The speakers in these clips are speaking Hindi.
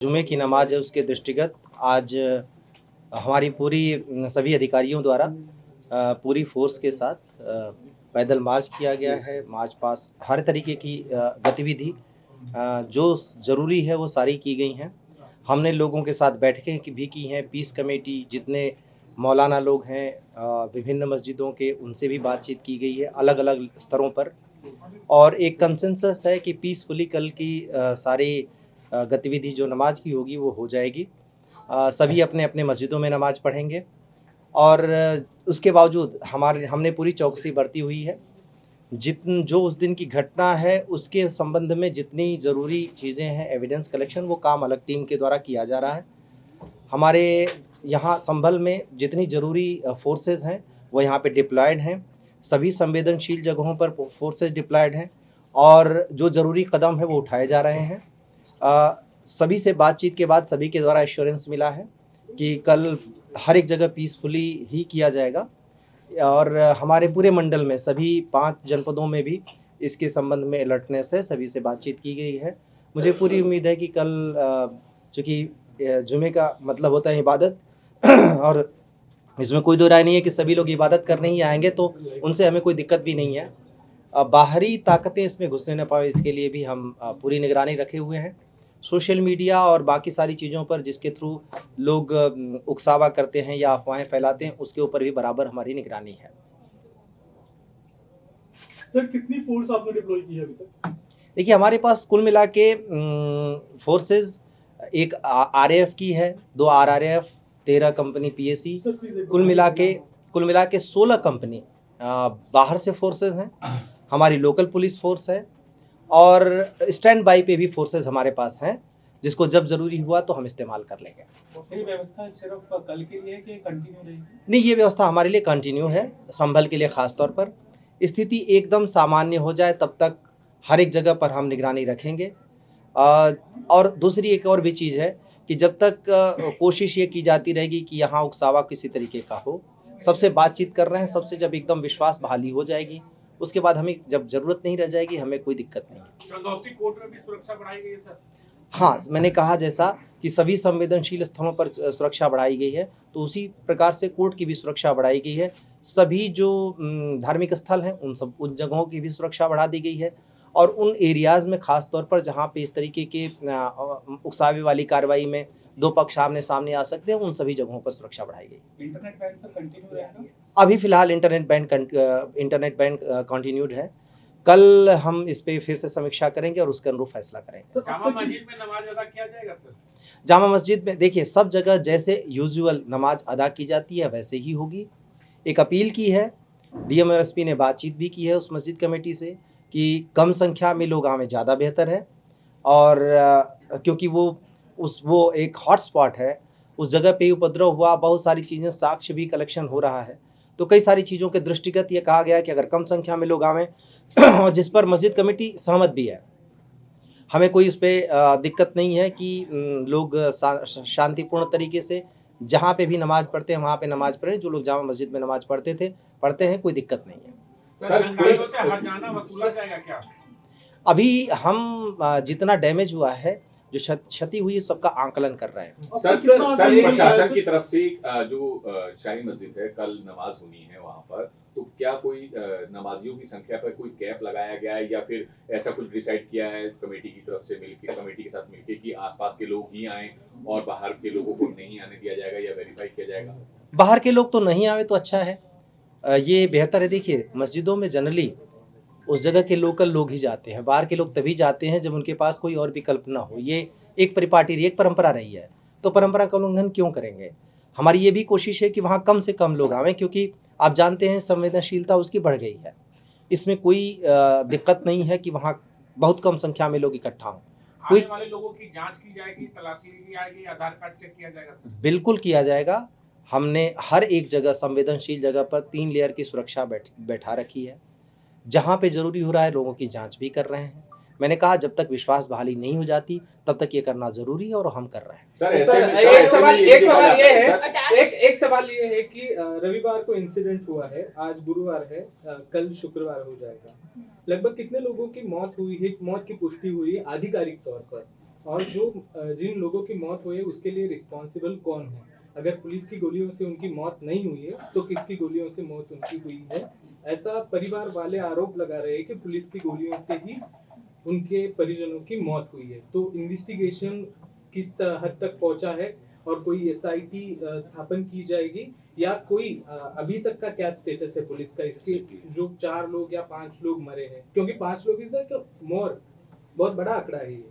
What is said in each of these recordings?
जुमे की नमाज है उसके दृष्टिगत आज हमारी पूरी सभी अधिकारियों द्वारा पूरी फोर्स के साथ पैदल मार्च किया गया है। मार्च पास हर तरीके की गतिविधि जो ज़रूरी है वो सारी की गई हैं। हमने लोगों के साथ बैठकें भी की हैं। पीस कमेटी जितने मौलाना लोग हैं विभिन्न मस्जिदों के उनसे भी बातचीत की गई है अलग अलग स्तरों पर, और एक कंसेंसस है कि पीसफुली कल की सारी गतिविधि जो नमाज की होगी वो हो जाएगी। सभी अपने अपने मस्जिदों में नमाज पढ़ेंगे और उसके बावजूद हमने पूरी चौकसी बरती हुई है। जो उस दिन की घटना है उसके संबंध में जितनी ज़रूरी चीज़ें हैं, एविडेंस कलेक्शन, वो काम अलग टीम के द्वारा किया जा रहा है। हमारे यहाँ संभल में जितनी ज़रूरी फोर्सेस हैं वो यहाँ पे डिप्लॉयड हैं। सभी संवेदनशील जगहों पर फोर्सेस डिप्लॉयड हैं और जो ज़रूरी कदम है वो उठाए जा रहे हैं। सभी से बातचीत के बाद सभी के द्वारा एश्योरेंस मिला है कि कल हर एक जगह पीसफुली ही किया जाएगा और हमारे पूरे मंडल में सभी 5 जनपदों में भी इसके संबंध में अलर्टनेस है, सभी से बातचीत की गई है। मुझे पूरी उम्मीद है कि कल चूँकि जुमे का मतलब होता है इबादत और इसमें कोई दो राय नहीं है कि सभी लोग इबादत करने ही आएंगे, तो उनसे हमें कोई दिक्कत भी नहीं है। बाहरी ताकतें इसमें घुसने न पाए इसके लिए भी हम पूरी निगरानी रखे हुए हैं। सोशल मीडिया और बाकी सारी चीज़ों पर जिसके थ्रू लोग उकसावा करते हैं या अफवाहें फैलाते हैं उसके ऊपर भी बराबर हमारी निगरानी है। सर कितनी फोर्स आपने डिप्लॉय की है अभी तक? देखिए हमारे पास कुल मिला के फोर्सेज एक आरएएफ की है, 2 आरआरएफ, 13 कंपनी पीएसी, कुल मिला के 16 कंपनी बाहर से फोर्सेज हैं। हमारी लोकल पुलिस फोर्स है और स्टैंड बाई पे भी फोर्सेज हमारे पास हैं, जिसको जब जरूरी हुआ तो हम इस्तेमाल कर लेंगे। ये व्यवस्था सिर्फ कल के लिए कि कंटिन्यू रहेगी? नहीं, ये व्यवस्था हमारे लिए कंटिन्यू है, संभल के लिए खास तौर पर। स्थिति एकदम सामान्य हो जाए तब तक हर एक जगह पर हम निगरानी रखेंगे। और दूसरी एक और भी चीज़ है कि जब तक कोशिश ये की जाती रहेगी कि यहाँ उकसावा किसी तरीके का हो, सबसे बातचीत कर रहे हैं, सबसे जब एकदम विश्वास बहाली हो जाएगी उसके बाद हमें जब ज़रूरत नहीं रह जाएगी हमें कोई दिक्कत नहीं है। चंदौसी कोर्ट में भी सुरक्षा बढ़ाई गई है सर? हाँ, मैंने कहा जैसा कि सभी संवेदनशील स्थलों पर सुरक्षा बढ़ाई गई है, तो उसी प्रकार से कोर्ट की भी सुरक्षा बढ़ाई गई है। सभी जो धार्मिक स्थल हैं उन जगहों की भी सुरक्षा बढ़ा दी गई है और उन एरियाज़ में खास तौर पर जहाँ पे इस तरीके के उकसावे वाली कार्रवाई में 2 पक्ष आमने-सामने आ सकते हैं, उन सभी जगहों पर सुरक्षा बढ़ाई गई। इंटरनेट बैन सर कंटिन्यू रहेगा? अभी फिलहाल इंटरनेट बैन कंटिन्यूड है। कल हम इस पे फिर से समीक्षा करेंगे और उसके अनुरूप फैसला करेंगे। जामा मस्जिद में नमाज अदा किया जाएगा सर? जामा मस्जिद में देखिए सब जगह जैसे यूजुअल नमाज अदा की जाती है वैसे ही होगी। एक अपील की है, डीएम और एसपी ने बातचीत भी की है उस मस्जिद कमेटी से कि कम संख्या में लोग आवें ज़्यादा बेहतर है और क्योंकि वो एक हॉटस्पॉट है, उस जगह पे उपद्रव हुआ, बहुत सारी चीज़ें, साक्ष्य भी कलेक्शन हो रहा है, तो कई सारी चीज़ों के दृष्टिगत ये कहा गया है कि अगर कम संख्या में लोग आवें और जिस पर मस्जिद कमेटी सहमत भी है, हमें कोई इस पे दिक्कत नहीं है कि लोग शांतिपूर्ण तरीके से जहाँ पे भी नमाज पढ़ते हैं वहाँ पे नमाज पढ़ें। जो लोग जामा मस्जिद में नमाज पढ़ते हैं, कोई दिक्कत नहीं है। सरकारियों से हर्जाना वसूला जाएगा क्या? अभी हम जितना डैमेज हुआ है, जो क्षति हुई है, सबका आंकलन कर रहे हैं। सर प्रशासन की तरफ से जो शाही मस्जिद है कल नमाज होनी है वहाँ पर, तो क्या कोई नमाजियों की संख्या पर कोई कैप लगाया गया है या फिर ऐसा कुछ डिसाइड किया है कमेटी की तरफ से मिलकर, कमेटी के साथ मिलकर कि आसपास के लोग ही आए और बाहर के लोगों को नहीं आने दिया जाएगा या वेरीफाई किया जाएगा? बाहर के लोग तो नहीं आवे तो अच्छा है, ये बेहतर है। देखिए मस्जिदों में जनरली उस जगह के लोकल लोग ही जाते हैं, बाहर के लोग तभी जाते हैं जब उनके पास कोई और विकल्प ना हो। ये एक परिपाटी रही, एक परंपरा रही है, तो परंपरा का उल्लंघन क्यों करेंगे। हमारी ये भी कोशिश है कि वहाँ कम से कम लोग आवें, क्योंकि आप जानते हैं संवेदनशीलता उसकी बढ़ गई है। इसमें कोई दिक्कत नहीं है कि वहाँ बहुत कम संख्या में लोग इकट्ठा हों। आने वाले लोगों की जांच की जाएगी, तलाशी ली जाएगी, आधार कार्ड चेक किया जाएगा सर? बिल्कुल किया जाएगा। हमने हर एक जगह संवेदनशील जगह पर 3 लेयर की सुरक्षा बैठा रखी है। जहाँ पे ज़रूरी हो रहा है लोगों की जांच भी कर रहे हैं। मैंने कहा जब तक विश्वास बहाली नहीं हो जाती तब तक ये करना ज़रूरी है और हम कर रहे हैं। एक सवाल ये है कि रविवार को इंसिडेंट हुआ है, आज गुरुवार है, कल शुक्रवार हो जाएगा। लगभग कितने लोगों की मौत हुई है, मौत की पुष्टि हुई है आधिकारिक तौर पर? और जो जिन लोगों की मौत हुई है उसके लिए रिस्पॉन्सिबल कौन है? अगर पुलिस की गोलियों से उनकी मौत नहीं हुई है तो किसकी गोलियों से मौत उनकी हुई है? ऐसा परिवार वाले आरोप लगा रहे हैं कि पुलिस की गोलियों से ही उनके परिजनों की मौत हुई है। तो इन्वेस्टिगेशन किस हद तक पहुंचा है और कोई एसआईटी स्थापन की जाएगी या कोई अभी तक का क्या स्टेटस है पुलिस का इसके जो 4 लोग या 5 लोग मरे हैं? क्योंकि 5 लोग इज दैट मोर, बहुत बड़ा आंकड़ा है ये।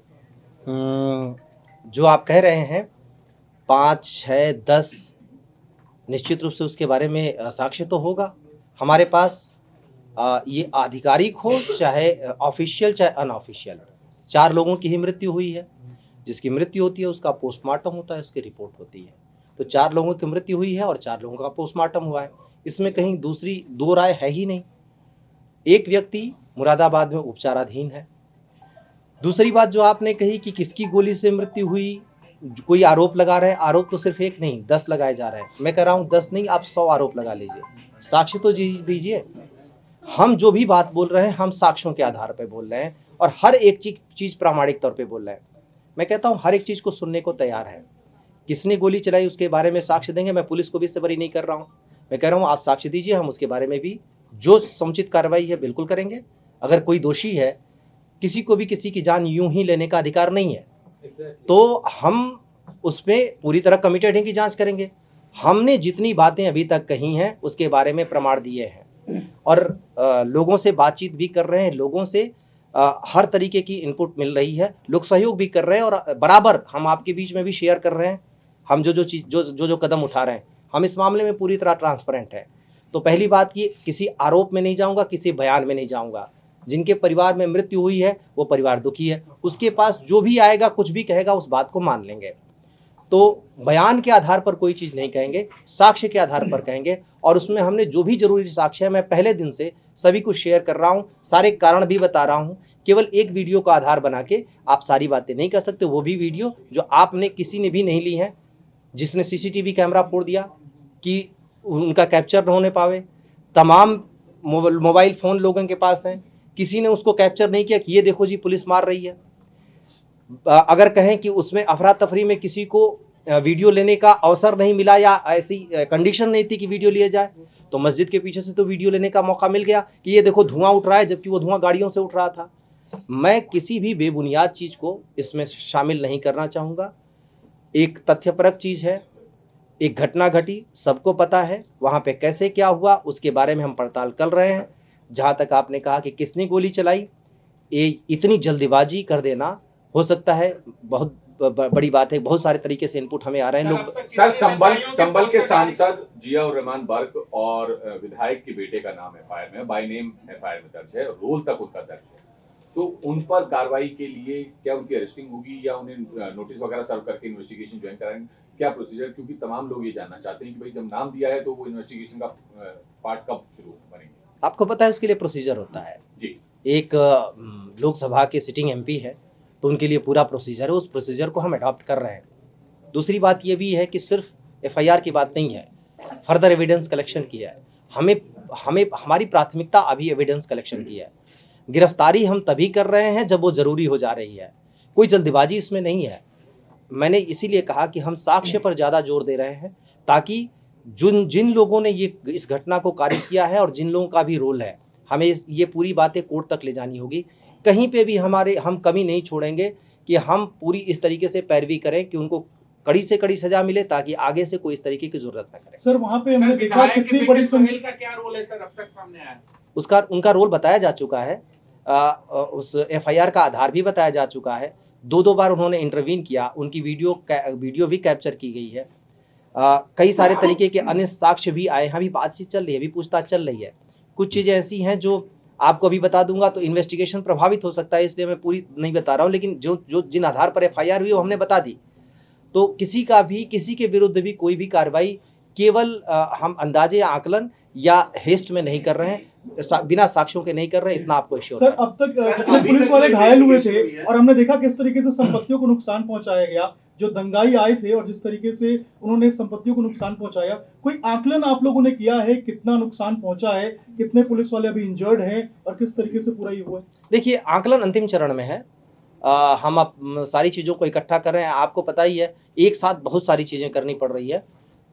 जो आप कह रहे हैं 5, 6, 10 निश्चित रूप से उसके बारे में साक्ष्य तो होगा हमारे पास। ये आधिकारिक हो चाहे ऑफिशियल चाहे अनऑफिशियल, 4 लोगों की ही मृत्यु हुई है। जिसकी मृत्यु होती है उसका पोस्टमार्टम होता है, उसकी रिपोर्ट होती है। तो 4 लोगों की मृत्यु हुई है और 4 लोगों का पोस्टमार्टम हुआ है। इसमें कहीं दूसरी दो राय है ही नहीं। एक व्यक्ति मुरादाबाद में उपचाराधीन है। दूसरी बात जो आपने कही कि किसकी गोली से मृत्यु हुई, कोई आरोप लगा रहे हैं। आरोप तो सिर्फ एक नहीं 10 लगाए जा रहे हैं। मैं कह रहा हूं 10 नहीं, आप 100 आरोप लगा लीजिए, साक्ष्य तो दीजिए। हम जो भी बात बोल रहे हैं हम साक्ष्यों के आधार पर बोल रहे हैं और हर एक चीज प्रामाणिक तौर पे बोल रहे हैं। मैं कहता हूं हर एक चीज को सुनने को तैयार है। किसने गोली चलाई उसके बारे में साक्ष्य देंगे। मैं पुलिस को भी इससे बरी नहीं कर रहा हूं। मैं कह रहा हूं आप साक्ष्य दीजिए, हम उसके बारे में भी जो समुचित कार्रवाई है बिल्कुल करेंगे। अगर कोई दोषी है, किसी को भी किसी की जान यूं ही लेने का अधिकार नहीं है, तो हम उसमें पूरी तरह कमिटेड हैं कि जांच करेंगे। हमने जितनी बातें अभी तक कही हैं उसके बारे में प्रमाण दिए हैं और लोगों से बातचीत भी कर रहे हैं। लोगों से हर तरीके की इनपुट मिल रही है, लोग सहयोग भी कर रहे हैं और बराबर हम आपके बीच में भी शेयर कर रहे हैं। हम जो कदम उठा रहे हैं, हम इस मामले में पूरी तरह ट्रांसपेरेंट है। तो पहली बात ये, किसी आरोप में नहीं जाऊंगा, किसी बयान में नहीं जाऊंगा। जिनके परिवार में मृत्यु हुई है वो परिवार दुखी है, उसके पास जो भी आएगा कुछ भी कहेगा उस बात को मान लेंगे। तो बयान के आधार पर कोई चीज नहीं कहेंगे, साक्ष्य के आधार पर कहेंगे। और उसमें हमने जो भी जरूरी साक्ष्य है मैं पहले दिन से सभी को शेयर कर रहा हूं, सारे कारण भी बता रहा हूं। केवल एक वीडियो का आधार बना के आप सारी बातें नहीं कर सकते। वो भी वीडियो जो आपने किसी ने भी नहीं ली है, जिसने सीसीटीवी कैमरा फोड़ दिया कि उनका कैप्चर न होने पावे। तमाम मोबाइल फोन लोगों के पास हैं, किसी ने उसको कैप्चर नहीं किया कि ये देखो जी पुलिस मार रही है। अगर कहें कि उसमें अफरा तफरी में किसी को वीडियो लेने का अवसर नहीं मिला या ऐसी कंडीशन नहीं थी कि वीडियो लिया जाए, तो मस्जिद के पीछे से तो वीडियो लेने का मौका मिल गया कि ये देखो धुआं उठ रहा है, जबकि वो धुआं गाड़ियों से उठ रहा था। मैं किसी भी बेबुनियाद चीज को इसमें शामिल नहीं करना चाहूंगा। एक तथ्यपरक चीज है, एक घटना घटी, सबको पता है वहां पे कैसे क्या हुआ उसके बारे में हम पड़ताल कर रहे हैं। जहां तक आपने कहा कि किसने गोली चलाई, ये इतनी जल्दीबाजी कर देना हो सकता है बहुत बड़ी बात है। बहुत सारे तरीके से इनपुट हमें आ रहे हैं। लोग सर संबल के सांसद जियाउर रहमान बर्क और विधायक के बेटे का नाम एफआईआर में बाय नेम एफआईआर में दर्ज है, रोल तक उनका दर्ज है। तो उन पर कार्रवाई के लिए क्या उनकी अरेस्टिंग होगी या उन्हें नोटिस वगैरह सर्व करके इन्वेस्टिगेशन ज्वाइन कराएंगे, क्या प्रोसीजर? क्योंकि तमाम लोग ये जानना चाहते हैं कि भाई जब नाम दिया है तो वो इन्वेस्टिगेशन का पार्ट कब शुरू बनेंगे। आपको पता है उसके लिए प्रोसीजर होता है जी। एक लोकसभा के सिटिंग एमपी है तो उनके लिए पूरा प्रोसीजर है, उस प्रोसीजर को हम अडॉप्ट कर रहे हैं। दूसरी बात ये भी है कि सिर्फ एफआईआर की बात नहीं है, फर्दर एविडेंस कलेक्शन की है। हमें हमारी प्राथमिकता अभी एविडेंस कलेक्शन की है। गिरफ्तारी हम तभी कर रहे हैं जब वो जरूरी हो जा रही है, कोई जल्दबाजी इसमें नहीं है। मैंने इसीलिए कहा कि हम साक्ष्य पर ज्यादा जोर दे रहे हैं ताकि जिन लोगों ने ये इस घटना को कारित किया है और जिन लोगों का भी रोल है, हमें ये पूरी बातें कोर्ट तक ले जानी होगी। कहीं पे भी हम कमी नहीं छोड़ेंगे कि हम पूरी इस तरीके से पैरवी करें कि उनको कड़ी से कड़ी सजा मिले ताकि आगे से कोई इस तरीके की जरूरत न करे। सर वहां पे हमने देखा कितनी बड़ी सुहेल का क्या रोल है सर अब तक सामने आया? उनका रोल बताया जा चुका है, उस एफआईआर का आधार भी बताया जा चुका है। 2 बार उन्होंने इंटरवीन किया, उनकी वीडियो भी कैप्चर की गई है। कई सारे तरीके के अन्य साक्ष्य भी आए हैं, अभी बातचीत चल रही है, अभी पूछताछ चल रही है। कुछ चीजें ऐसी हैं जो आपको अभी बता दूंगा तो इन्वेस्टिगेशन प्रभावित हो सकता है, इसलिए मैं पूरी नहीं बता रहा हूं। लेकिन जो जिन आधार पर एफआईआर हुई वो हमने बता दी। तो किसी के विरुद्ध भी कोई भी कार्रवाई केवल हम अंदाजे या आकलन या हेस्ट में नहीं कर रहे हैं, बिना साक्ष्यों के नहीं कर रहे हैं, इतना आपको श्योर सर। अब तक जितने पुलिस वाले घायल हुए थे और हमने देखा किस तरीके से संपत्तियों को नुकसान पहुंचाया गया, जो दंगाई आए थे और जिस तरीके से उन्होंने संपत्तियों को नुकसान पहुंचाया, कोई आकलन आप लोगों ने किया है कितना नुकसान पहुंचा है, कितने पुलिस वाले अभी इंजर्ड हैं और किस तरीके से पूरा ये हुआ? देखिए आकलन अंतिम चरण में है। हम सारी चीज़ों को इकट्ठा कर रहे हैं। आपको पता ही है, एक साथ बहुत सारी चीज़ें करनी पड़ रही है,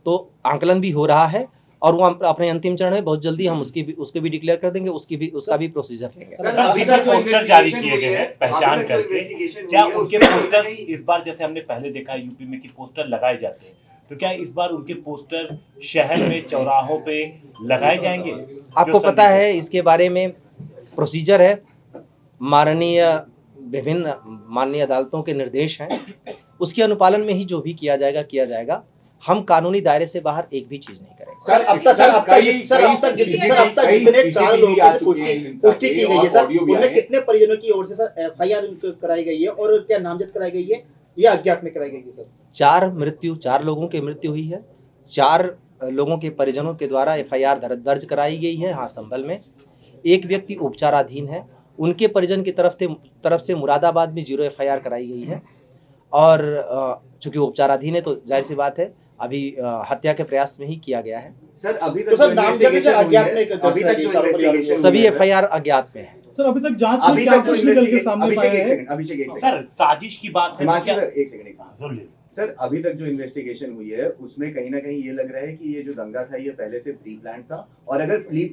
तो आंकलन भी हो रहा है और वो अपने अंतिम चरण में बहुत जल्दी हम उसके भी डिक्लेयर कर देंगे, उसका भी प्रोसीजर लेंगे। सर, अभी तक पोस्टर जारी किए गए हैं पहचान करके, क्या उनके पोस्टर इस बार, जैसे हमने पहले देखा है यूपी में कि पोस्टर लगाए जाते हैं, तो क्या इस बार उनके पोस्टर शहर में चौराहों पे लगाए जाएंगे? आपको पता है इसके बारे में प्रोसीजर है, विभिन्न माननीय अदालतों के निर्देश हैं, उसके अनुपालन में ही जो भी किया जाएगा। हम कानूनी दायरे से बाहर एक भी चीज नहीं करेंगे। सर, अब तक जितने 4 लोगों की पुष्टि की गई है सर, उनमें कितने परिजनों की ओर से सर एफआईआर कराई गई है और क्या नामजद कराई गई है या अज्ञात में कराई गई है सर? 4 लोगों की मृत्यु हुई है, 4 लोगों के परिजनों के द्वारा एफआईआर दर्ज कराई गई है। हाँ, संभल में एक व्यक्ति उपचाराधीन है, उनके परिजन की तरफ से मुरादाबाद में 0 एफआईआर कराई गई है और चूंकि उपचाराधीन है तो जाहिर सी बात है अभी हत्या के प्रयास में ही किया गया है। सर, अभी तक तो नामजद अज्ञात में सभी एफआईआर अज्ञात में है। सर, अभी तक जांच में क्या कुछ निकल के सामने पाया है? अभिषेक, सर, साजिश की बात है क्या? एक सेकंड। सर, अभी तक जो इन्वेस्टिगेशन हुई है उसमें कहीं ना कहीं ये लग रहा है कि ये जो दंगा था ये पहले से प्री प्लान था, और अगर प्री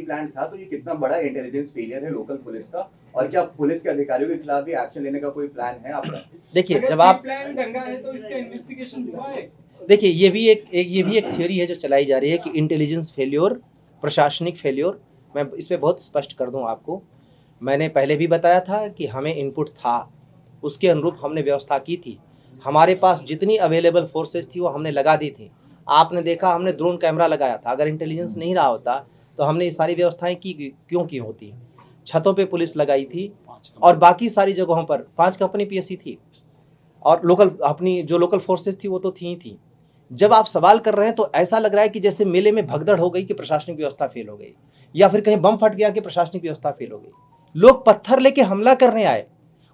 प्लान था तो ये कितना बड़ा इंटेलिजेंस फेलियर है लोकल पुलिस का, और क्या पुलिस के अधिकारियों के खिलाफ भी एक्शन लेने का कोई प्लान है आपका? देखिए, जब आप प्लान दंगा है तो इसका इन्वेस्टिगेशन हुआ है। देखिए, ये भी एक थ्योरी है जो चलाई जा रही है कि इंटेलिजेंस फेल्योर, प्रशासनिक फेल्योर। मैं इस पे बहुत स्पष्ट कर दूं आपको, मैंने पहले भी बताया था कि हमें इनपुट था, उसके अनुरूप हमने व्यवस्था की थी। हमारे पास जितनी अवेलेबल फोर्सेस थी वो हमने लगा दी थी। आपने देखा, हमने ड्रोन कैमरा लगाया था। अगर इंटेलिजेंस नहीं रहा होता तो हमने ये सारी व्यवस्थाएं क्यों की होती? छतों पे पुलिस लगाई थी और बाकी सारी जगहों पर 5 कंपनी पीएससी थी और अपनी जो लोकल फोर्सेस थी वो तो थी ही थी। जब आप सवाल कर रहे हैं तो ऐसा लग रहा है कि जैसे मेले में भगदड़ हो गई कि प्रशासनिक व्यवस्था फेल हो गई, या फिर कहीं बम फट गया कि प्रशासनिक व्यवस्था फेल हो गई। लोग पत्थर लेके हमला करने आए,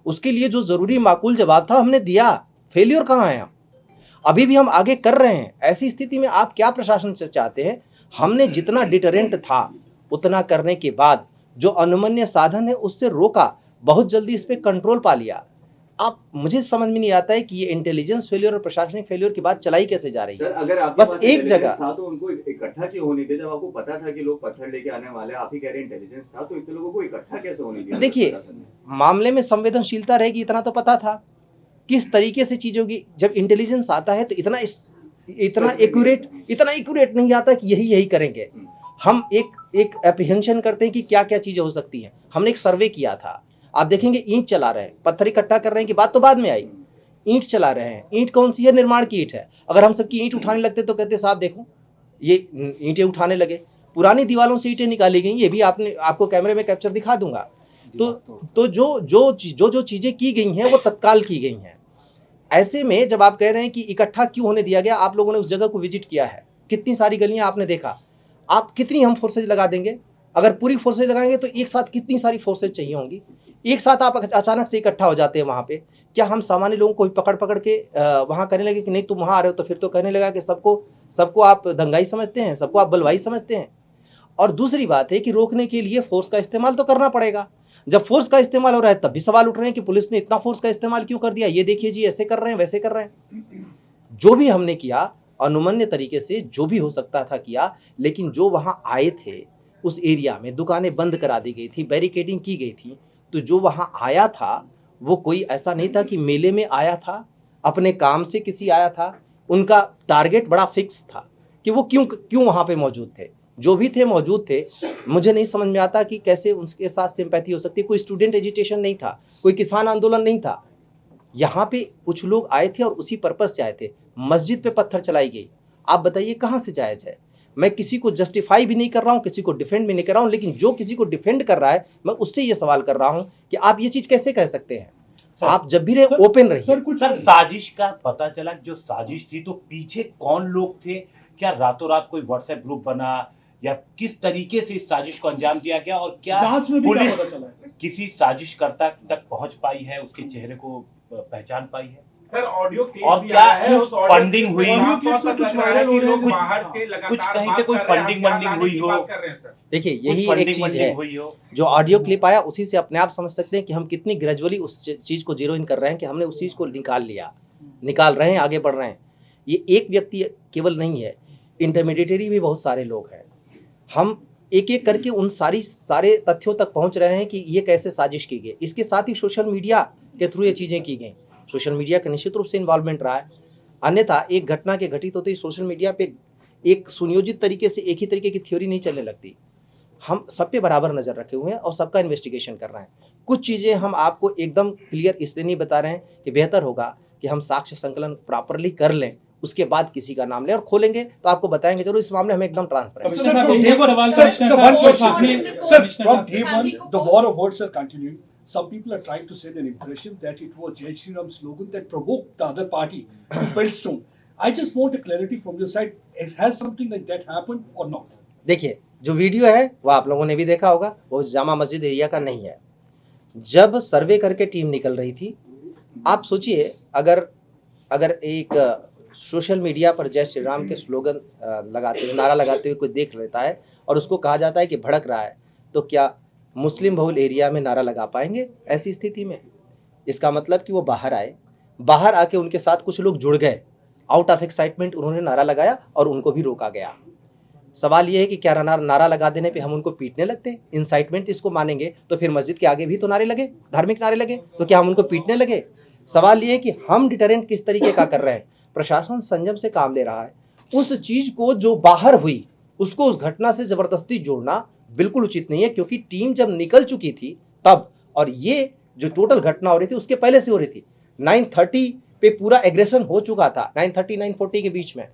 उसके लिए जो जरूरी माकूल जवाब था हमने दिया। फेलियर कहाँ है? अभी भी हम आगे कर रहे हैं। ऐसी स्थिति में आप क्या प्रशासन से चाहते हैं? हमने जितना डिटरेंट था उतना करने के बाद जो अनुमन्य साधन है उससे रोका, बहुत जल्दी इस पे कंट्रोल पा लिया। आप मुझे समझ में नहीं आता है कि ये इंटेलिजेंस फेलियर और प्रशासनिक फेलियर की बात चलाई कैसे जा रही है। सर, अगर बस एक जगह था तो उनको इकट्ठा क्यों होने दिया? जब आपको पता था कि लोग पत्थर लेके आने वाले, आप ही कह रहे इंटेलिजेंस था, तो इतने लोगों को इकट्ठा कैसे होने दिया? देखिए, मामले में संवेदनशीलता रहेगी, इतना तो पता था किस तरीके से चीजों की। जब इंटेलिजेंस आता है तो इतना एक्यूरेट नहीं आता कि यही करेंगे। हम एक एप्रीहेंशन करते हैं कि क्या क्या चीजें हो सकती हैं। हमने एक सर्वे किया था, आप देखेंगे ईंट चला रहे हैं, पत्थर इकट्ठा कर रहे हैं कि बात तो बाद में आई। ईंट चला रहे हैं, ईंट कौन सी है? निर्माण की ईंट है। अगर हम सबकी ईंट उठाने लगते तो कहते साहब देखो ये ईंटें उठाने लगे। पुरानी दीवारों से ईंटें निकाली गई, ये भी आपको कैमरे में कैप्चर दिखा दूंगा। तो जो चीजें की गई हैं वो तत्काल की गई हैं। ऐसे में जब आप कह रहे हैं कि इकट्ठा क्यों होने दिया गया, आप लोगों ने उस जगह को विजिट किया है, कितनी सारी गलियां आपने देखा। आप कितनी हम फोर्सेज लगा देंगे? अगर पूरी फोर्सेज लगाएंगे तो एक साथ कितनी सारी फोर्सेज चाहिए होंगी? एक साथ आप अचानक से इकट्ठा हो जाते हैं वहां पे, क्या हम सामान्य लोगों को पकड़ के वहां कहने लगे कि नहीं तुम वहां आ रहे हो? तो फिर तो कहने लगा कि सबको आप दंगाई समझते हैं, सबको आप बलवाई समझते हैं। और दूसरी बात है कि रोकने के लिए फोर्स का इस्तेमाल तो करना पड़ेगा। जब फोर्स का इस्तेमाल हो रहा है तब भी सवाल उठ रहे हैं कि पुलिस ने इतना फोर्स का इस्तेमाल क्यों कर दिया? ये देखिए जी, ऐसे कर रहे हैं, वैसे कर रहे हैं। जो भी हमने किया अनुमन्य तरीके से जो भी हो सकता था किया, लेकिन जो वहां आए थे उस एरिया में दुकानें बंद करा दी गई थी, बैरिकेडिंग की गई थी। तो जो वहां आया था वो कोई ऐसा नहीं था कि मेले में आया था, अपने काम से किसी आया था। उनका टारगेट बड़ा फिक्स था कि वो क्यों वहां पे मौजूद थे। जो भी थे मौजूद थे। मुझे नहीं समझ में आता कि कैसे उनके साथ सिंपैथी हो सकती है। कोई स्टूडेंट एजिटेशन नहीं था, कोई किसान आंदोलन नहीं था। यहाँ पे कुछ लोग आए थे और उसी पर्पस से आए थे। मस्जिद पे पत्थर चलाई गई, आप बताइए कहाँ से जायज है? मैं किसी को जस्टिफाई भी नहीं कर रहा हूँ, किसी को डिफेंड भी नहीं कर रहा हूँ, लेकिन जो किसी को डिफेंड कर रहा है मैं उससे ये सवाल कर रहा हूँ कि आप ये चीज कैसे कह सकते हैं? आप जब भी रहे ओपन रहिए। सर, साजिश का पता चला, जो साजिश थी तो पीछे कौन लोग थे? क्या रातों रात कोई व्हाट्सएप ग्रुप बना या किस तरीके से इस साजिश को अंजाम दिया गया? और क्या जांच में भी क्या पता चला है? किसी साजिशकर्ता तक पहुंच पाई है, उसके चेहरे को पहचान पाई है? सर ऑडियो क्लिप और भी क्या आया है, उस ऑडियो फंडिंग क्लिप हुई? में ऑडियो साफ क्लिप तौर से पर कुछ लग रहा है वायरल कि हो रहे लोग हैं, बाहर से लगातार कुछ कहीं बात से कोई कर रहे हैं, फंडिंग हथियार वंडिंग लाने हुई की हो। बात कर रहे हैं सर। देखिए कुछ यही एक फंडिंग चीज वंडिंग है हुई हो। जो ऑडियो क्लिप आया उसी से अपने आप समझ सकते हैं कि हम कितनी ग्रेजुअली उस चीज को जीरो इन कर रहे हैं कि हमने उस चीज को निकाल लिया, निकाल रहे हैं, आगे बढ़ रहे हैं। ये एक व्यक्ति केवल नहीं है, इंटरमीडिएटरी भी बहुत सारे लोग हैं। हम एक एक करके उन सारे तथ्यों तक पहुंच रहे हैं कि ये कैसे साजिश की गई। इसके साथ ही सोशल मीडिया के थ्रू ये चीजें की गई। सोशल मीडिया का निश्चित रूप से इन्वॉल्वमेंट रहा है, अन्यथा एक घटना के घटित होते ही सोशल मीडिया पे एक सुनियोजित तरीके से एक ही तरीके की थ्योरी नहीं चलने लगती। हम सब पे बराबर नजर रखे हुए हैं और सबका इन्वेस्टिगेशन कर रहे हैं। कुछ चीजें हम आपको एकदम क्लियर इसलिए नहीं बता रहे हैं कि बेहतर होगा कि हम साक्ष्य संकलन प्रॉपरली कर लें, उसके बाद किसी का नाम लें और खोलेंगे तो आपको बताएंगे जरूर। इस मामले में हम एकदम ट्रांसपेरेंट कमिश्नर साहब, एक और सवाल Sir, कमिश्नर sir, साहब, one question. आपने- Sir, कमिश्नर from साहब, day one, the war of words are continuing. Some people are trying to send an impression that it was Jai Shri Ram slogan that provoked the other party to build stone. I just want a clarity from your side. Has something like that happened or not? देखिए जो वीडियो है वो आप लोगों ने भी देखा होगा, वो जामा मस्जिद एरिया का नहीं है। जब सर्वे करके टीम निकल रही थी, आप सोचिए अगर एक सोशल मीडिया पर जय श्री राम के स्लोगन लगाते हुए, नारा लगाते हुए कोई देख लेता है और उसको कहा जाता है कि भड़क रहा है, तो क्या मुस्लिम बहुल एरिया में नारा लगा पाएंगे ऐसी स्थिति में? इसका मतलब कि वो बाहर आए, बाहर आके उनके साथ कुछ लोग जुड़ गए, आउट ऑफ एक्साइटमेंट उन्होंने नारा लगाया और उनको भी रोका गया। सवाल ये है कि क्या नारा लगा देने पे हम उनको पीटने लगते? इंसाइटमेंट इसको मानेंगे तो फिर मस्जिद के आगे भी तो नारे लगे, धार्मिक नारे लगे, तो क्या हम उनको पीटने लगे? सवाल ये है कि हम डिटरेंट किस तरीके का कर रहे हैं। प्रशासन संयम से काम ले रहा है। उस चीज को जो बाहर हुई उसको उस घटना से जबरदस्ती जोड़ना बिल्कुल उचित नहीं है, क्योंकि टीम जब निकल चुकी थी तब, और ये जो टोटल घटना हो रही थी उसके पहले से हो रही थी। 9:30 पे पूरा एग्रेशन हो चुका था, 9:30 9:40 के बीच में।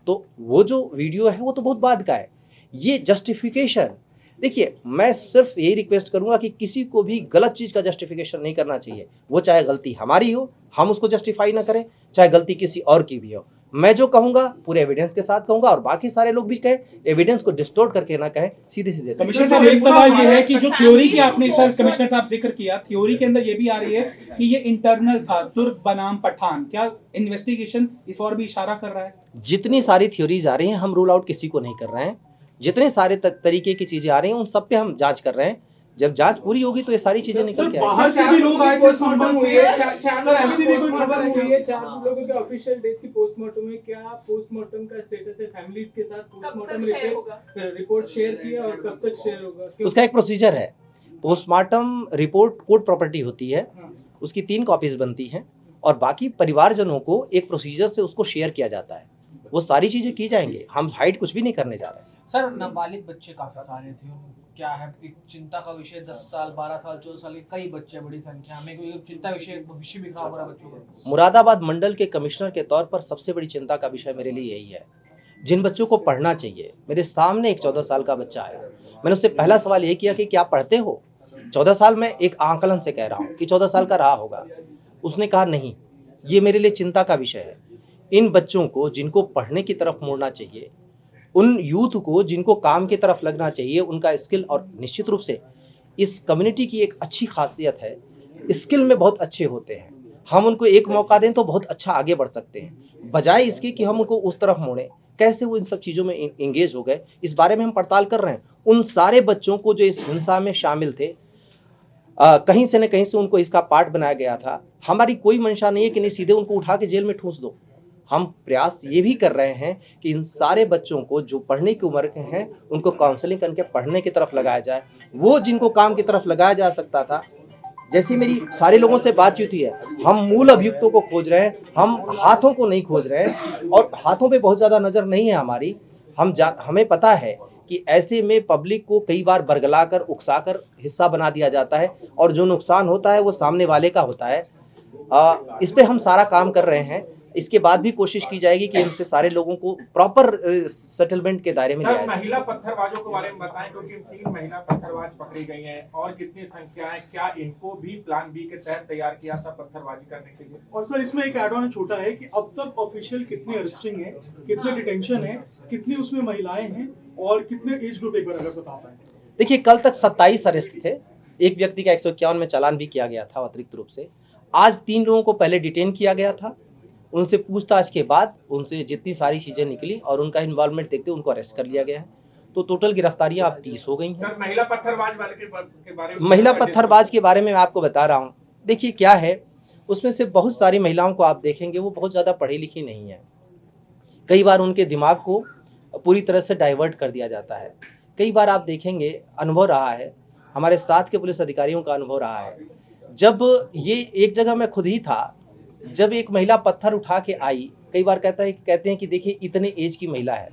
तो वो जो वीडियो है वो तो बहुत बाद का है। ये जस्टिफिकेशन, देखिए मैं सिर्फ यही रिक्वेस्ट करूंगा कि किसी को भी गलत चीज का जस्टिफिकेशन नहीं करना चाहिए। वो चाहे गलती हमारी हो, हम उसको जस्टिफाई ना करें, चाहे गलती किसी और की भी हो। मैं जो कहूंगा पूरे एविडेंस के साथ कहूंगा और बाकी सारे लोग भी कहें, एविडेंस को डिस्टोर्ट करके ना कहें, सीधे सीधे। कमिश्नर साहब, एक सवाल ये है कि जो थ्योरी की आपने सर कमिश्नर साहब जिक्र किया, थ्योरी के अंदर ये भी आ रही है कि ये इंटरनल था, तुर्क बनाम पठान। क्या इन्वेस्टिगेशन इस और भी इशारा कर रहा है? जितनी सारी थ्योरीज आ रही हैं हम रूल आउट किसी को नहीं कर रहे हैं। जितने सारे तरीके की चीजें आ रही हैं उन सब पे हम जांच कर रहे हैं। जब जांच पूरी होगी तो ये सारी चीजें निकल के आएंगी। बाहर से भी लोग आए थे संबंध हुए, सर ऐसी भी कोई खबर हुई हुई है है 4 लोगों के ऑफिशियल डेट की पोस्टमार्टम में? क्या पोस्टमार्टम का स्टेटस है? फैमिलीज के साथ पोस्टमार्टम रिपोर्ट शेयर किया और कब तक शेयर होगा? उसका एक प्रोसीजर है। पोस्टमार्टम रिपोर्ट कोर्ट प्रॉपर्टी होती है, उसकी 3 कॉपीज बनती हैं और बाकी परिवारजनों को एक प्रोसीजर से उसको शेयर किया जाता है। वो सारी चीजें की जाएंगी, हम हाइड कुछ भी नहीं करने जा रहे हैं। सर नाबालिग बच्चे काफी सारे थे, क्या है कि चिंता का विषय? 10 साल 12 साल 14 साल के कई बच्चे, बड़ी संख्या में, कोई चिंता विषय, भविष्य भी खराब हो रहा है बच्चों का। मुरादाबाद मंडल के कमिश्नर के तौर पर सबसे बड़ी चिंता का विषय मेरे लिए यही है। जिन बच्चों को पढ़ना चाहिए, मेरे सामने एक 14 साल का बच्चा आया, मैंने उससे पहला सवाल ये किया कि क्या पढ़ते हो? 14 साल में एक आंकलन से कह रहा हूँ कि 14 साल का रहा होगा। उसने कहा नहीं। ये मेरे लिए चिंता का विषय है। इन बच्चों को जिनको पढ़ने की तरफ मोड़ना चाहिए, उन यूथ को जिनको काम की तरफ लगना चाहिए, उनका स्किल, और निश्चित रूप से इस कम्युनिटी की एक अच्छी खासियत है, स्किल में बहुत अच्छे होते हैं। हम उनको एक मौका दें तो बहुत अच्छा आगे बढ़ सकते हैं, बजाय इसके कि हम उनको उस तरफ मोड़ें। कैसे वो इन सब चीज़ों में इंगेज हो गए, इस बारे में हम पड़ताल कर रहे हैं। उन सारे बच्चों को जो इस हिंसा में शामिल थे, कहीं से न कहीं से उनको इसका पार्ट बनाया गया था। हमारी कोई मंशा नहीं है कि नहीं सीधे उनको उठा के जेल में ठूंस दो। हम प्रयास ये भी कर रहे हैं कि इन सारे बच्चों को जो पढ़ने की उम्र के हैं उनको काउंसलिंग करके पढ़ने की तरफ लगाया जाए। वो जिनको काम की तरफ लगाया जा सकता था, जैसी मेरी सारे लोगों से बातचीत हुई है, हम मूल अभियुक्तों को खोज रहे हैं, हम हाथों को नहीं खोज रहे हैं। और हाथों पे बहुत ज़्यादा नज़र नहीं है हमारी। हमें पता है कि ऐसे में पब्लिक को कई बार बरगलाकर, उकसाकर हिस्सा बना दिया जाता है और जो नुकसान होता है वो सामने वाले का होता है। इस पे हम सारा काम कर रहे हैं। इसके बाद भी कोशिश की जाएगी कि इनसे सारे लोगों को प्रॉपर सेटलमेंट के दायरे में लिया जाए। महिला पत्थरबाजों के बारे में बताएं, क्योंकि 3 महिला पत्थरबाज पकड़ी गई हैं और कितनी संख्या है, क्या इनको भी प्लान बी के तहत तैयार किया था पत्थरबाजी करने के लिए? और सर इसमें एक एड ऑन छोटा है कि अब तक ऑफिशियल कितने अरेस्टिंग है, कितने डिटेंशन है, कितनी उसमें महिलाएं हैं और कितने एज ग्रुप, एक बार अगर बता पाए। देखिए कल तक 27 अरेस्ट थे, एक व्यक्ति का 151 में चालान भी किया गया था अतिरिक्त रूप से। आज 3 लोगों को पहले डिटेन किया गया था, उनसे पूछताछ के बाद उनसे जितनी सारी चीजें निकली और उनका इन्वॉल्वमेंट देखते उनको अरेस्ट कर लिया गया है। तो टोटल गिरफ्तारियां अब 30 हो गई हैं। सर, महिला पत्थरबाज वाले के बारे में महिला पत्थरबाज के बारे में मैं आपको बता रहा हूँ। देखिए क्या है, उसमें से बहुत सारी महिलाओं को आप देखेंगे वो बहुत ज़्यादा पढ़ी लिखी नहीं है। कई बार उनके दिमाग को पूरी तरह से डाइवर्ट कर दिया जाता है। कई बार आप देखेंगे, अनुभव रहा है, हमारे साथ के पुलिस अधिकारियों का अनुभव रहा है, जब ये एक जगह मैं खुद ही था, जब एक महिला पत्थर उठा के आई, कई बार कहते हैं कि देखिए इतने एज की महिला है,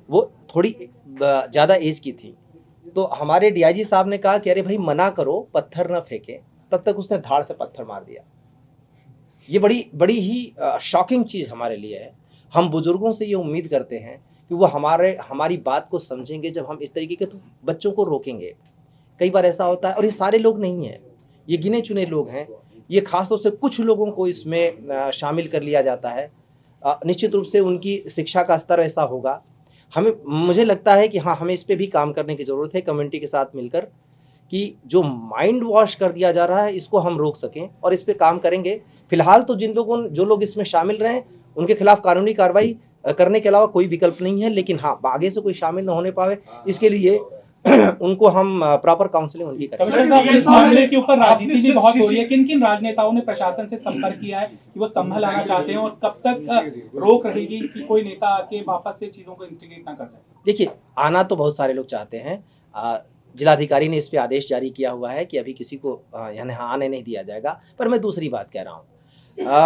वो थोड़ी ज़्यादा एज की थी। तो हमारे डीआईजी साहब ने कहा कि अरे भाई मना करो, पत्थर न फेंके, तब तक उसने धाड़ से पत्थर मार दिया। ये बड़ी ही शॉकिंग चीज़ हमारे लिए है। हम बुजुर्गों से ये उम्मीद करते हैं कि वो हमारी बात को समझेंगे जब हम इस तरीके के तो बच्चों को रोकेंगे। कई बार ऐसा होता है, और ये सारे लोग नहीं हैं, ये गिने चुने लोग हैं। ये खासतौर से कुछ लोगों को इसमें शामिल कर लिया जाता है। निश्चित रूप से उनकी शिक्षा का स्तर ऐसा होगा। मुझे लगता है कि हाँ, हमें इस पे भी काम करने की ज़रूरत है कम्युनिटी के साथ मिलकर, कि जो माइंड वॉश कर दिया जा रहा है इसको हम रोक सकें, और इस पे काम करेंगे। फिलहाल तो जो लोग इसमें शामिल रहे उनके खिलाफ कानूनी कार्रवाई करने के अलावा कोई विकल्प नहीं है। लेकिन हाँ, आगे से कोई शामिल न होने पावे, इसके लिए उनको हम प्रॉपर काउंसलिंग उनकी करेंगे। इस मामले के ऊपर राजनीति भी बहुत हो रही है। किन किन राजनेताओं ने प्रशासन से संपर्क किया है कि वो संभल आना चाहते हैं, और कब तक रोक रहेगी कि कोई नेता आके वापस से चीजों को इंस्टिगेट ना कर जाए? देखिए, आना तो बहुत सारे लोग चाहते हैं। जिलाधिकारी ने इस पे आदेश जारी किया हुआ है कि अभी किसी को यानी आने नहीं दिया जाएगा। पर मैं दूसरी बात कह रहा हूँ,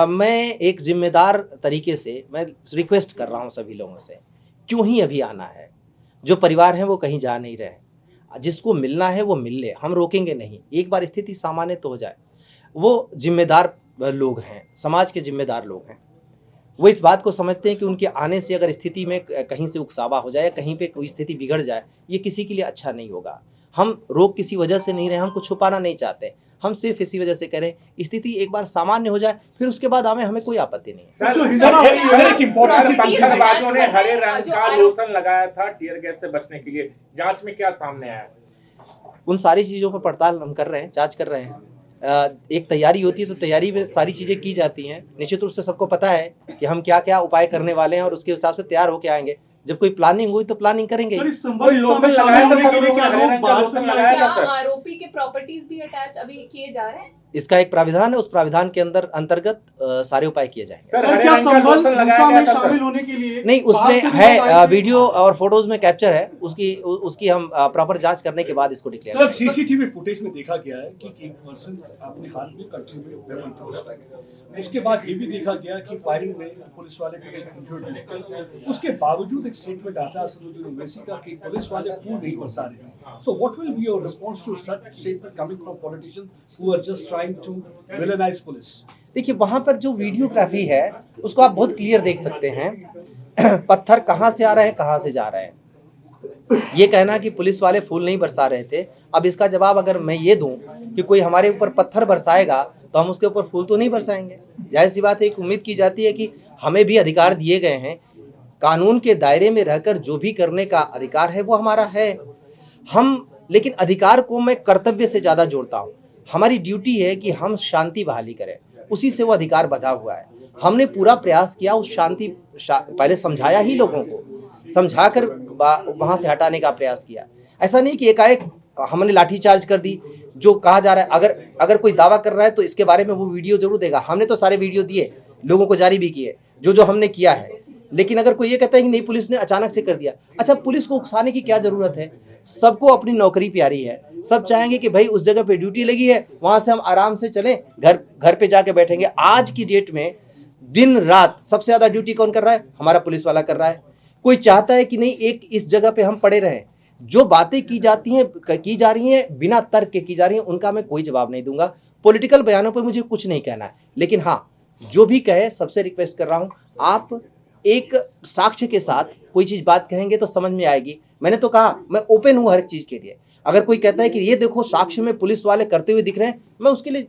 मैं एक जिम्मेदार तरीके से मैं रिक्वेस्ट कर रहा हूँ सभी लोगों से, क्यों ही अभी आना है। जो परिवार है वो कहीं जा नहीं रहे, जिसको मिलना है वो मिल ले, हम रोकेंगे नहीं। एक बार स्थिति सामान्य तो हो जाए। वो जिम्मेदार लोग हैं, समाज के जिम्मेदार लोग हैं, वो इस बात को समझते हैं कि उनके आने से अगर स्थिति में कहीं से उकसावा हो जाए, कहीं पे कोई स्थिति बिगड़ जाए, ये किसी के लिए अच्छा नहीं होगा। हम रोक किसी वजह से नहीं रहे, हमको छुपाना नहीं चाहते, हम सिर्फ इसी वजह से कह रहे हैं स्थिति एक बार सामान्य हो जाए, फिर उसके बाद हमें कोई आपत्ति नहीं है। पत्थरबाजों ने हरे रंग का लोशन लगाया था टीयर गैस से बचने के लिए, जांच में क्या सामने आया? उन सारी चीजों पर पड़ताल हम कर रहे हैं, जांच कर रहे हैं। एक तैयारी होती है तो तैयारी में सारी चीजें की जाती हैं। निश्चित रूप से सबको पता है कि हम क्या क्या उपाय करने वाले हैं और उसके हिसाब से तैयार होके आएंगे। जब कोई प्लानिंग हुई तो प्लानिंग करेंगे। आरोपी के प्रॉपर्टीज भी अटैच अभी किए जा रहे हैं। इसका एक प्राविधान है, उस प्राविधान के अंतर्गत सारे उपाय किए जाएंगे। सर, क्या संबल में शामिल होने के लिए नहीं, उसमें है वीडियो और फोटोज में कैप्चर है, उसकी हम प्रॉपर जांच करने के बाद इसको डिक्लेयर सर, सीसीटीवी फुटेज में देखा गया है कि एक पर्सन अपने हाथ में कट्टी में वेपन था। उसके बाद ये भी देखा गया कि फायरिंग में पुलिस वाले को इंजर्ड हुए। उसके बावजूद एक स्टेटमेंट आता है सदरुद्दीन ओवैसी का कि पुलिस वाले खून नहीं बरसा रहे। So what will be your response to such statement coming from politicians who are just trying to villainize police? देखिए, वहां पर जो वीडियोग्राफी है उसको आप बहुत क्लियर देख सकते हैं। पत्थर कहां से आ रहे हैं, कहां से जा रहे हैं। ये कहना कि पुलिस वाले फूल नहीं बरसा रहे थे, अब इसका जवाब अगर मैं ये दूं कि कोई हमारे ऊपर पत्थर बरसाएगा तो हम उसके ऊपर फूल तो नहीं बरसाएंगे। जाहिर सी बात है, एक उम्मीद की जाती है कि हमें भी अधिकार दिए गए हैं, कानून के दायरे में रहकर जो भी करने का अधिकार है वो हमारा है। लेकिन अधिकार को मैं कर्तव्य से ज्यादा जोड़ता हूं। हमारी ड्यूटी है कि हम शांति बहाली करें, उसी से वो अधिकार बंधा हुआ है। हमने पूरा प्रयास किया उस पहले समझाया ही, लोगों को समझाकर वहां से हटाने का प्रयास किया। ऐसा नहीं कि एकाएक हमने लाठीचार्ज कर दी। जो कहा जा रहा है, अगर कोई दावा कर रहा है तो इसके बारे में वो वीडियो जरूर देगा। हमने तो सारे वीडियो दिए, लोगों को जारी भी किए जो हमने किया है। लेकिन अगर कोई ये कहता है कि नहीं पुलिस ने अचानक से कर दिया, अच्छा, पुलिस को उकसाने की क्या जरूरत है? सबको अपनी नौकरी प्यारी है, सब चाहेंगे कि भाई उस जगह पे ड्यूटी लगी है, वहां से हम आराम से चलें, घर पे जाके बैठेंगे। आज की डेट में दिन रात सबसे ज्यादा ड्यूटी कौन कर रहा है? हमारा पुलिस वाला कर रहा है। कोई चाहता है कि नहीं एक इस जगह पे हम पड़े रहें? जो बातें की जा रही हैं बिना तर्क के की जा रही हैं, उनका मैं कोई जवाब नहीं दूंगा। पॉलिटिकल बयानों पर मुझे कुछ नहीं कहना है, लेकिन हाँ, जो भी कहे सबसे रिक्वेस्ट कर रहा हूं, आप एक साक्ष्य के साथ कोई चीज बात कहेंगे तो समझ में आएगी। मैंने तो कहा मैं ओपन हूं हर चीज के लिए। अगर कोई कहता है कि ये देखो साक्ष्य में पुलिस वाले करते हुए दिख रहे हैं, मैं उसके लिए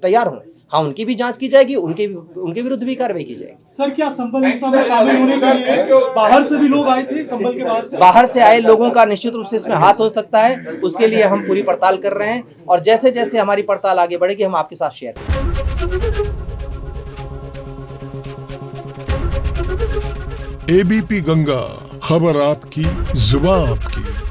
तैयार हूं। हाँ, उनकी भी जांच की जाएगी, उनके विरुद्ध भी कार्रवाई की जाएगी। सर, क्या संबल हिंसा में शामिल होने के लिए बाहर से भी लोग आए थे? संबल के बाहर से आए लोगों का निश्चित रूप से इसमें हाथ हो सकता है, उसके लिए हम पूरी पड़ताल कर रहे हैं, और जैसे जैसे हमारी पड़ताल आगे बढ़ेगी हम आपके साथ शेयर करेंगे। एबीपी गंगा, खबर आपकी, जुबान आपकी।